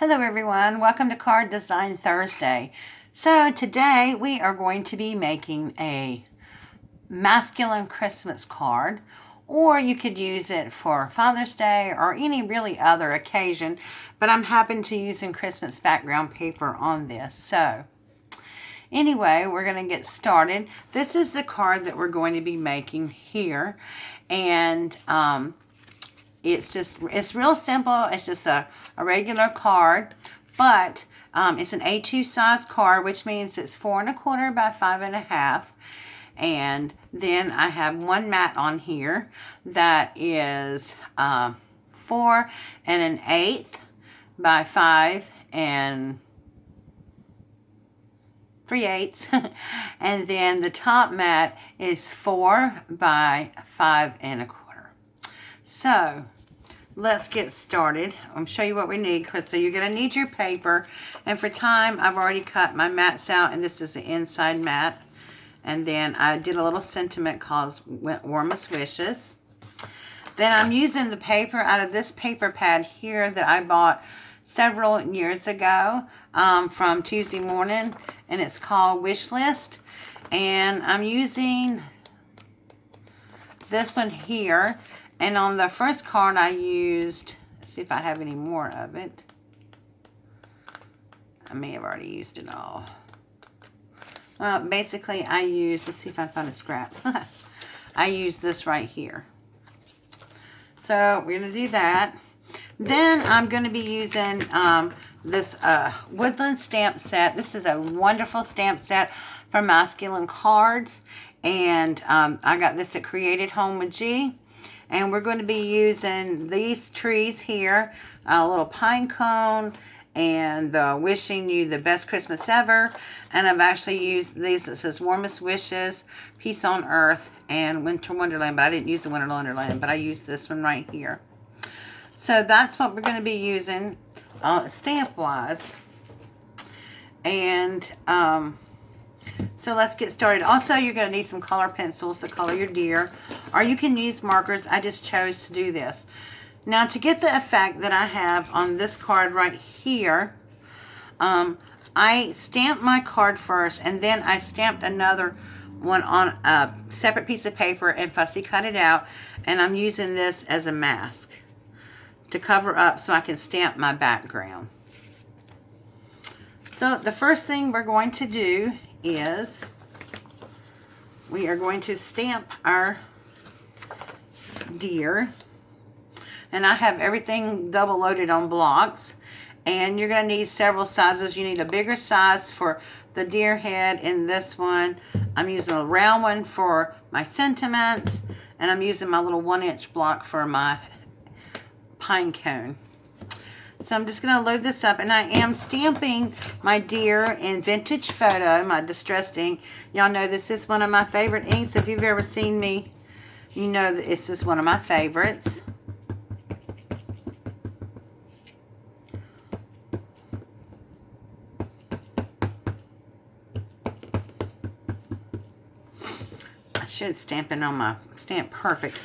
Hello everyone, welcome to Card Design Thursday. So today we are going to be making a masculine Christmas card, or you could use it for Father's Day or any really other occasion, but I'm happen to using Christmas background paper on this. So anyway, we're going to get started. This is the card that we're going to be making here, and it's real simple. It's just a regular card, but it's an A2 size card, which means it's 4 1/4 by 5 1/2. And then I have one mat on here that is 4 1/8 by 5 3/8. And then the top mat is 4 by 5 1/4. So let's get started. I'll show you what we need. So you're going to need your paper, and for time I've already cut my mats out, and this is the inside mat, and then I did a little sentiment called Warmest Wishes. Then I'm using the paper out of this paper pad here that I bought several years ago from Tuesday Morning, and it's called Wish List, and I'm using this one here. And on the first card I used, let's see if I have any more of it. I may have already used it all. Well, basically I used, let's see if I find a scrap. I used this right here. So we're going to do that. Then I'm going to be using this Woodland stamp set. This is a wonderful stamp set for masculine cards. And I got this at Created Home with G. And we're going to be using these trees here, a little pine cone, and wishing you the best Christmas ever. And I've actually used these. It says Warmest Wishes, Peace on Earth, and Winter Wonderland. But I didn't use the Winter Wonderland, but I used this one right here. So that's what we're going to be using stamp-wise. And so let's get started. Also, you're going to need some color pencils to color your deer, or you can use markers. I just chose to do this. Now, to get the effect that I have on this card right here, I stamped my card first, and then I stamped another one on a separate piece of paper and fussy cut it out, and I'm using this as a mask to cover up so I can stamp my background. So the first thing we're going to do is we are going to stamp our deer, and I have everything double loaded on blocks, and you're going to need several sizes. You need a bigger size for the deer head in this one. I'm using a round one for my sentiments, and I'm using my little 1-inch block for my pine cone. So I'm just going to load this up, and I am stamping my deer in Vintage Photo, my distressed ink. Y'all know this is one of my favorite inks. If you've ever seen me, you know that this is one of my favorites. I should stamp it on my Stamp Perfect,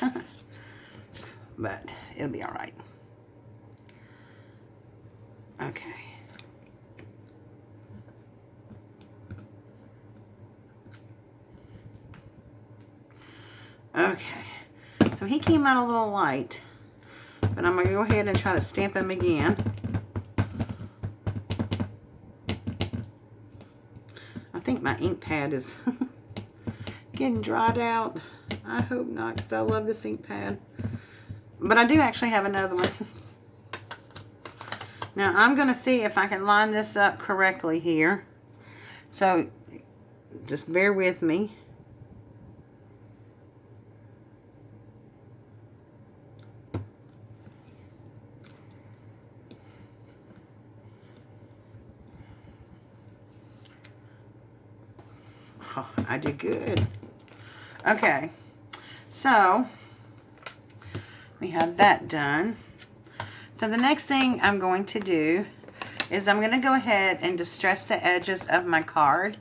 but it'll be all right. Okay. Okay. So he came out a little light, but I'm going to go ahead and try to stamp him again. I think my ink pad is getting dried out. I hope not, because I love this ink pad. But I do actually have another one. Now, I'm going to see if I can line this up correctly here. So, just bear with me. Oh, I did good. Okay. So, we have that done. So the next thing I'm going to do is I'm going to go ahead and distress the edges of my card.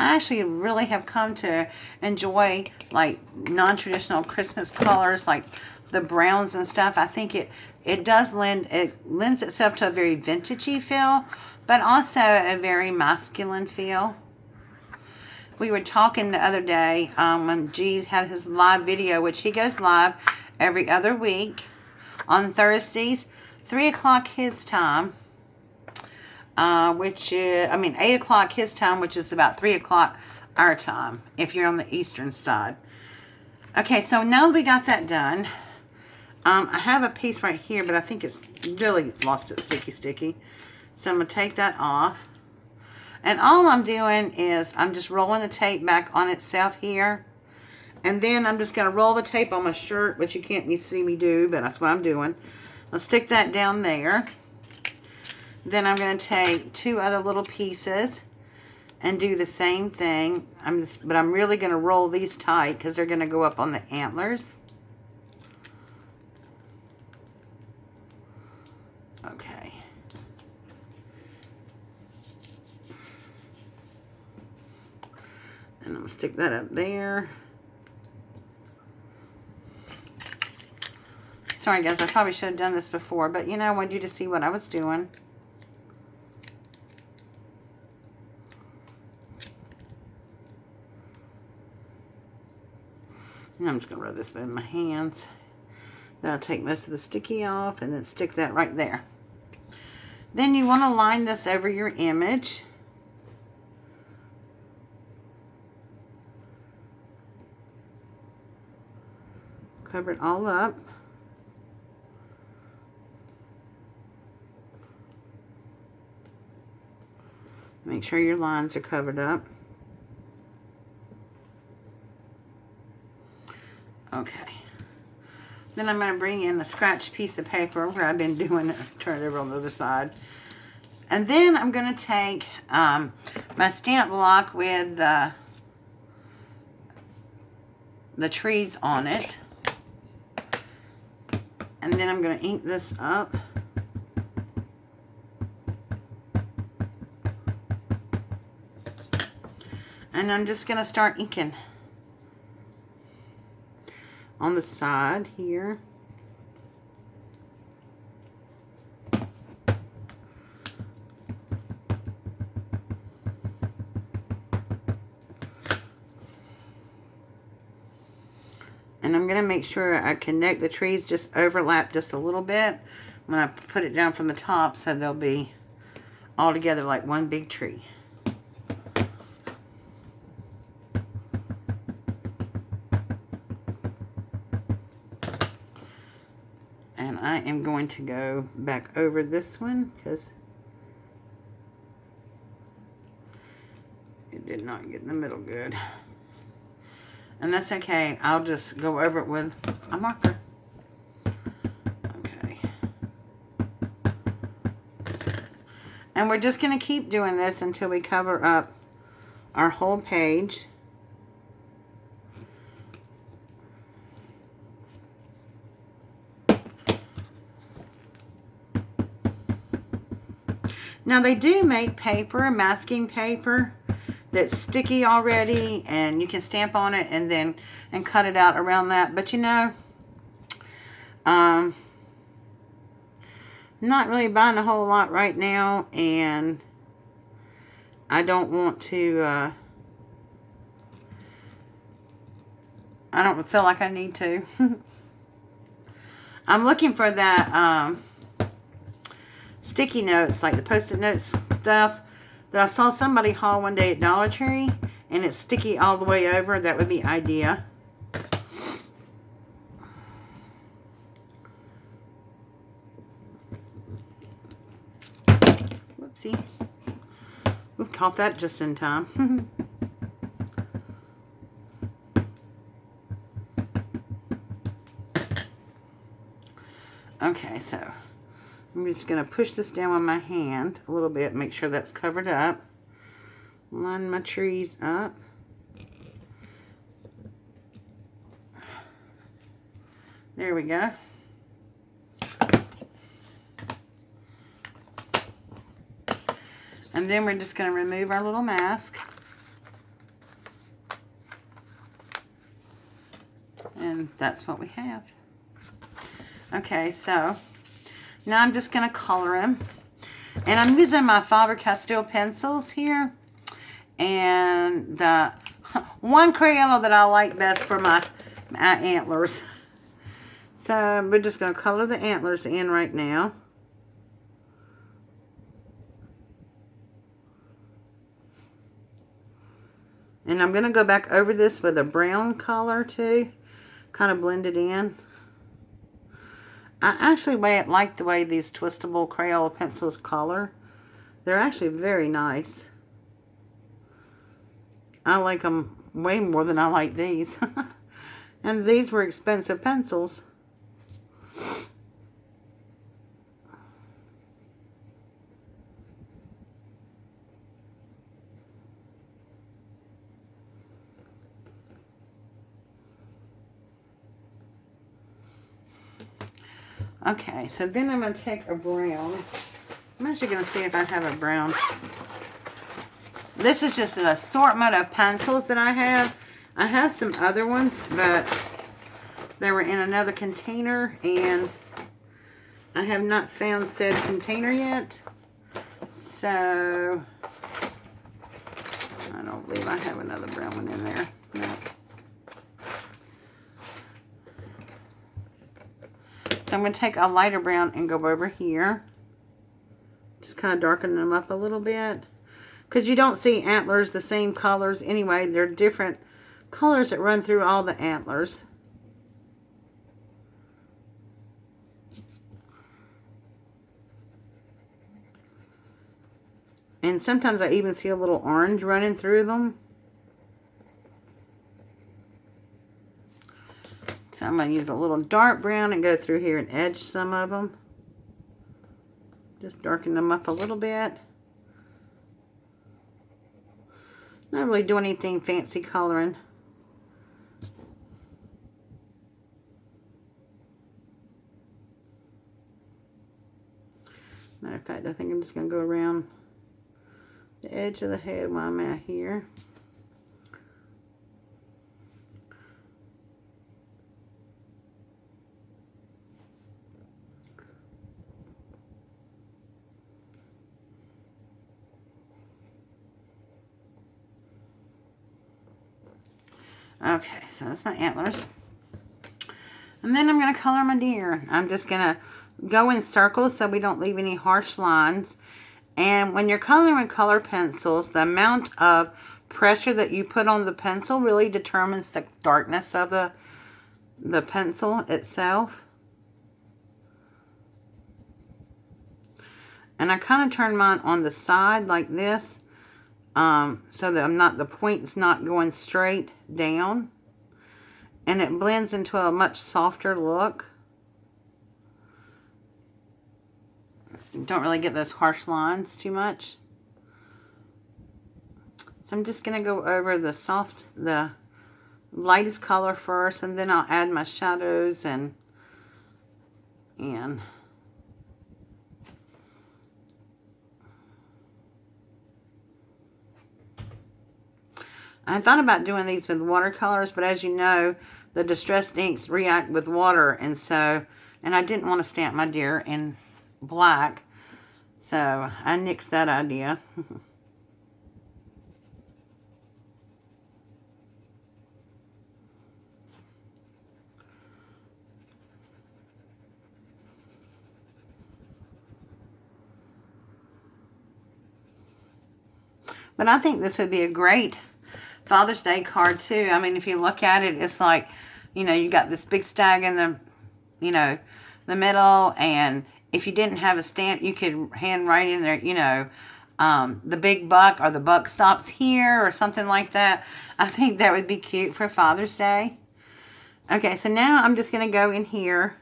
I actually really have come to enjoy like non-traditional Christmas colors, like the browns and stuff. I think it lends itself to a very vintagey feel, but also a very masculine feel. We were talking the other day when G had his live video, which he goes live every other week on Thursdays, 3 o'clock his time, which is, 8 o'clock his time, which is about 3 o'clock our time, if you're on the eastern side. Okay, so now that we got that done, I have a piece right here, but I think it's really lost its sticky. So I'm going to take that off. And all I'm doing is I'm just rolling the tape back on itself here. And then I'm just going to roll the tape on my shirt, which you can't see me do, but that's what I'm doing. I'll stick that down there. Then I'm going to take 2 other little pieces and do the same thing. But I'm really going to roll these tight because they're going to go up on the antlers. Okay. And I'm going to stick that up there. Sorry guys, I probably should have done this before, but I wanted you to see what I was doing. And I'm just going to rub this in my hands. Then I'll take most of the sticky off and then stick that right there. Then you want to line this over your image. Cover it all up. Make sure your lines are covered up. Okay. Then I'm going to bring in a scratch piece of paper where I've been doing it. Turn it over on the other side. And then I'm going to take my stamp block with the trees on it. And then I'm going to ink this up. And I'm just going to start inking on the side here. And I'm going to make sure I connect the trees, just overlap just a little bit when I put it down from the top, so they'll be all together like one big tree. And I am going to go back over this one because it did not get in the middle good. And that's okay. I'll just go over it with a marker. Okay. And we're just going to keep doing this until we cover up our whole page. Now they do make paper, masking paper, that's sticky already, and you can stamp on it and cut it out around that. But not really buying a whole lot right now, and I don't want to, I don't feel like I need to. I'm looking for that sticky notes, like the Post-it notes stuff that I saw somebody haul one day at Dollar Tree, and it's sticky all the way over. That would be idea. Whoopsie. We caught that just in time. Okay, so I'm just going to push this down with my hand a little bit, make sure that's covered up. Line my trees up. There we go. And then we're just going to remove our little mask. And that's what we have. Okay, so now I'm just going to color him. And I'm using my Faber-Castell pencils here. And the one Crayola that I like best for my antlers. So we're just going to color the antlers in right now. And I'm going to go back over this with a brown color too. Kind of blend it in. I actually like the way these twistable Crayola pencils color. They're actually very nice. I like them way more than I like these. And these were expensive pencils. Okay, so then I'm going to take a brown. I'm actually going to see if I have a brown. This is just an assortment of pencils that I have. I have some other ones, but they were in another container, and I have not found said container yet. So, I don't believe I have another brown one in there. No. So I'm going to take a lighter brown and go over here. Just kind of darken them up a little bit. Because you don't see antlers the same colors anyway. They're different colors that run through all the antlers. And sometimes I even see a little orange running through them. So I'm going to use a little dark brown and go through here and edge some of them. Just darken them up a little bit. Not really doing anything fancy coloring. Matter of fact, I think I'm just going to go around the edge of the head while I'm at here. Okay, so that's my antlers. And then I'm going to color my deer. I'm just going to go in circles so we don't leave any harsh lines. And when you're coloring with color pencils, the amount of pressure that you put on the pencil really determines the darkness of the pencil itself. And I kind of turn mine on the side like this. So that the point's not going straight down. And it blends into a much softer look. You don't really get those harsh lines too much. So I'm just going to go over the lightest color first, and then I'll add my shadows and I thought about doing these with watercolors, but as you know, the distressed inks react with water, and I didn't want to stamp my deer in black, so I nixed that idea. But I think this would be a great Father's Day card too. I mean, if you look at it, it's like, you know, you got this big stag in the, you know, the middle, and if you didn't have a stamp, you could hand write in there, you know, the big buck, or the buck stops here, or something like that. I think that would be cute for Father's Day. Okay, so now I'm just going to go in here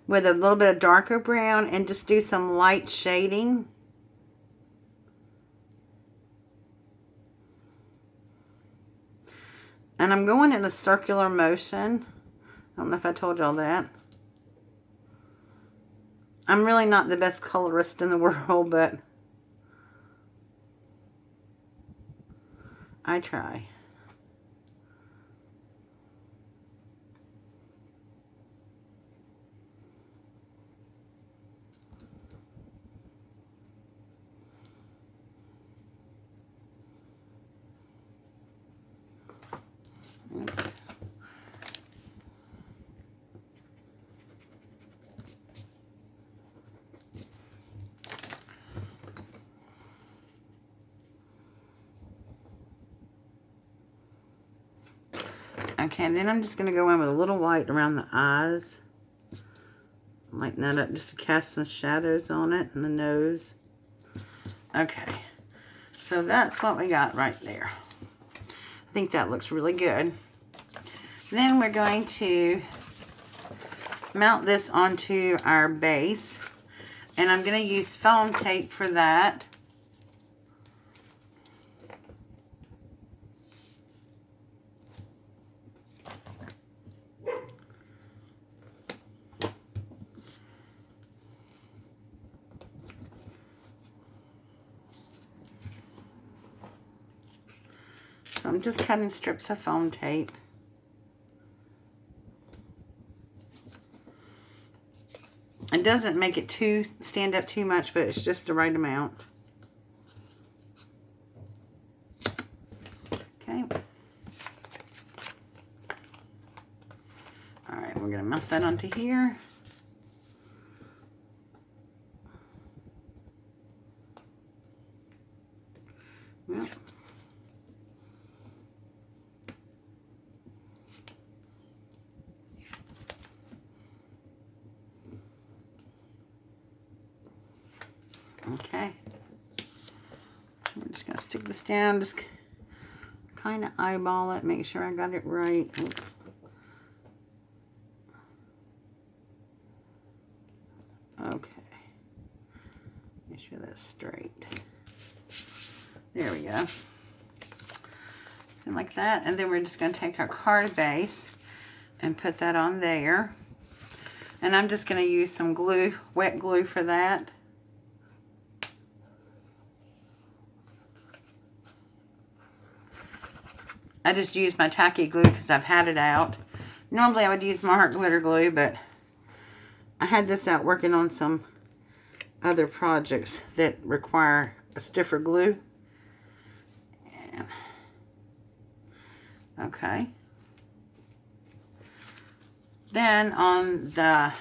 with a little bit of darker brown and just do some light shading. And I'm going in a circular motion. I don't know if I told y'all that. I'm really not the best colorist in the world, but I try. Okay, and then I'm just going to go in with a little white around the eyes. Lighten that up just to cast some shadows on it and the nose. Okay, so that's what we got right there. I think that looks really good. Then we're going to mount this onto our base. And I'm going to use foam tape for that. So I'm just cutting strips of foam tape. It doesn't make it stand up too much, but it's just the right amount. Okay. All right, we're going to mount that onto here. Yep. Okay, I'm just going to stick this down, just kind of eyeball it, make sure I got it right. Oops. Okay, make sure that's straight. There we go. And like that, and then we're just going to take our card base and put that on there. And I'm just going to use some glue, wet glue for that. I just used my tacky glue because I've had it out. Normally I would use my heart glitter glue, but I had this out working on some other projects that require a stiffer glue. And, okay. Then on the,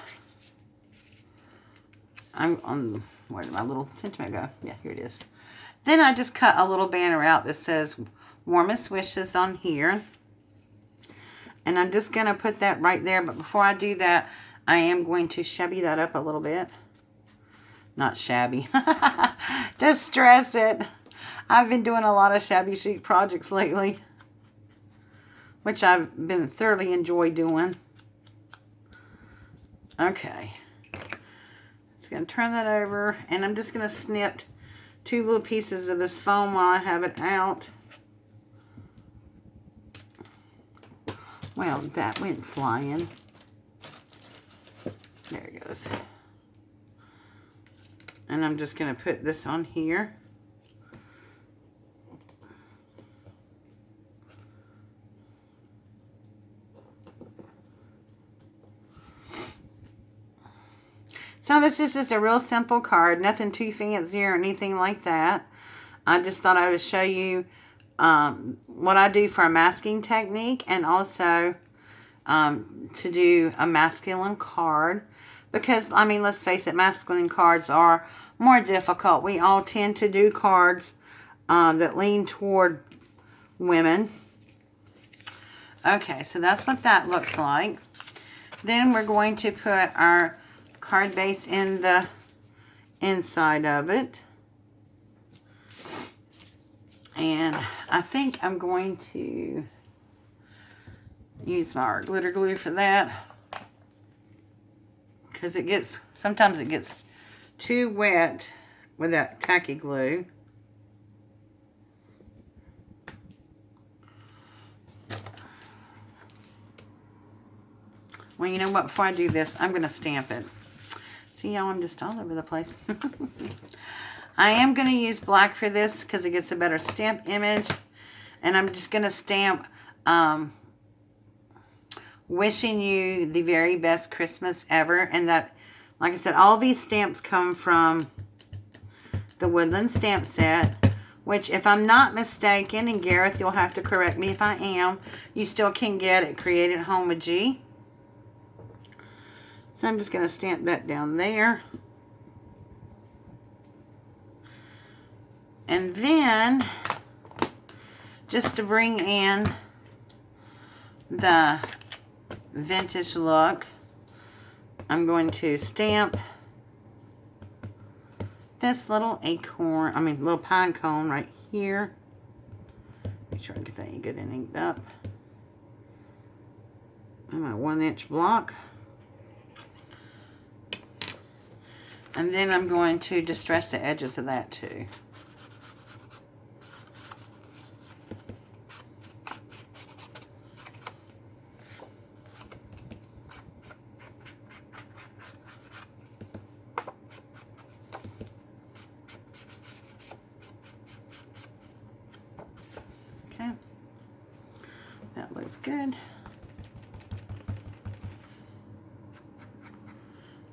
where did my little sentiment go? Yeah, here it is. Then I just cut a little banner out that says warmest wishes on here. And I'm just going to put that right there. But before I do that, I am going to shabby that up a little bit. Not shabby. Just stress it. I've been doing a lot of shabby chic projects lately, which I've been thoroughly enjoy doing. Okay. Just going to turn that over. And I'm just going to snip 2 little pieces of this foam while I have it out. Well, that went flying. There it goes. And I'm just going to put this on here. So this is just a real simple card. Nothing too fancy or anything like that. I just thought I would show you what I do for a masking technique, and also to do a masculine card, because I mean, let's face it, masculine cards are more difficult. We all tend to do cards that lean toward women. Okay, so that's what that looks like. Then we're going to put our card base in the inside of it. And I think I'm going to use my glitter glue for that, because sometimes it gets too wet with that tacky glue. Well, you know what? Before I do this, I'm going to stamp it. See, y'all, I'm just all over the place. I am going to use black for this because it gets a better stamp image. And I'm just going to stamp wishing you the very best Christmas ever. And that, like I said, all these stamps come from the Woodland stamp set, which, if I'm not mistaken, and Gareth, you'll have to correct me if I am, you still can get at Create at Home with G. So I'm just going to stamp that down there. And then, just to bring in the vintage look, I'm going to stamp this little little pine cone right here. Make sure I get that good and inked up. And my 1-inch block. And then I'm going to distress the edges of that too. Okay, that looks good.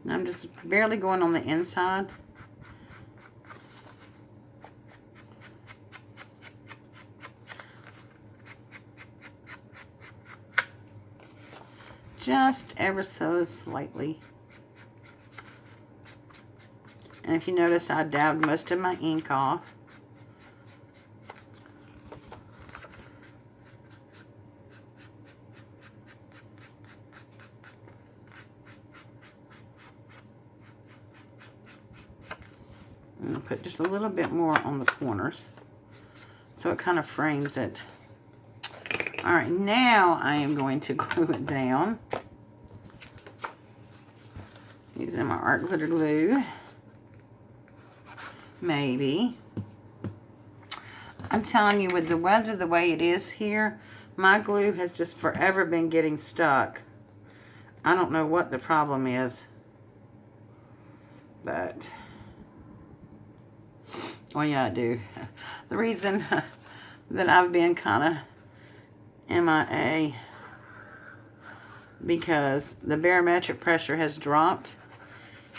And I'm just barely going on the inside. Just ever so slightly. And if you notice, I dabbed most of my ink off. I'm going to put just a little bit more on the corners so it kind of frames it. Alright, now I am going to glue it down using my art glitter glue. Maybe. I'm telling you, with the weather the way it is here, my glue has just forever been getting stuck. I don't know what the problem is, but well, yeah, I do. The reason that I've been kind of MIA, because the barometric pressure has dropped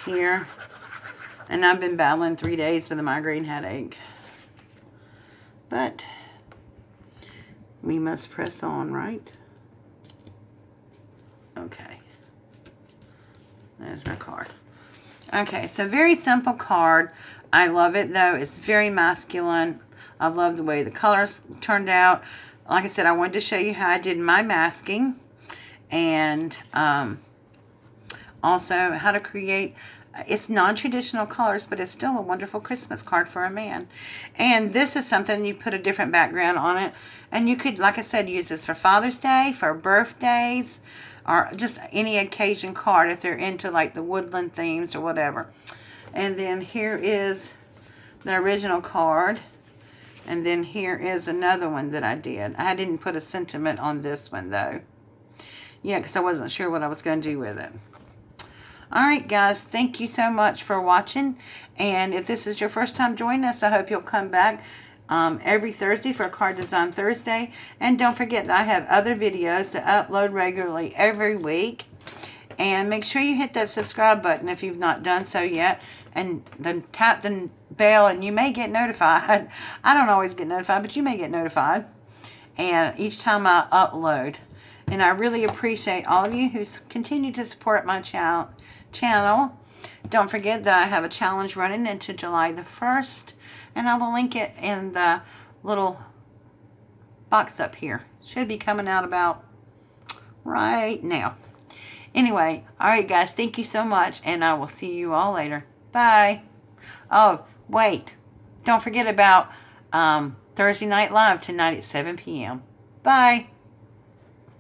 here, and I've been battling 3 days with a migraine headache. But we must press on, right? Okay. There's my card. Okay, so very simple card. I love it though. It's very masculine. I love the way the colors turned out. Like I said, I wanted to show you how I did my masking, and also how to create, it's non-traditional colors, but it's still a wonderful Christmas card for a man. And this is something, you put a different background on it, and you could, like I said, use this for Father's Day, for birthdays, or just any occasion card if they're into like the woodland themes or whatever. And then here is the original card. And then here is another one that I did. I didn't put a sentiment on this one though. Yeah, because I wasn't sure what I was going to do with it. Alright guys, thank you so much for watching. And if this is your first time joining us, I hope you'll come back every Thursday for Card Design Thursday. And don't forget that I have other videos that upload regularly every week. And make sure you hit that subscribe button if you've not done so yet. And then tap the bell and you may get notified. I don't always get notified, but you may get notified. And each time I upload. And I really appreciate all of you who continue to support my channel. Don't forget that I have a challenge running into July the 1st. And I will link it in the little box up here. Should be coming out about right now. Anyway, alright guys, thank you so much. And I will see you all later. Bye. Oh, wait. Don't forget about Thursday Night Live tonight at 7 p.m. Bye.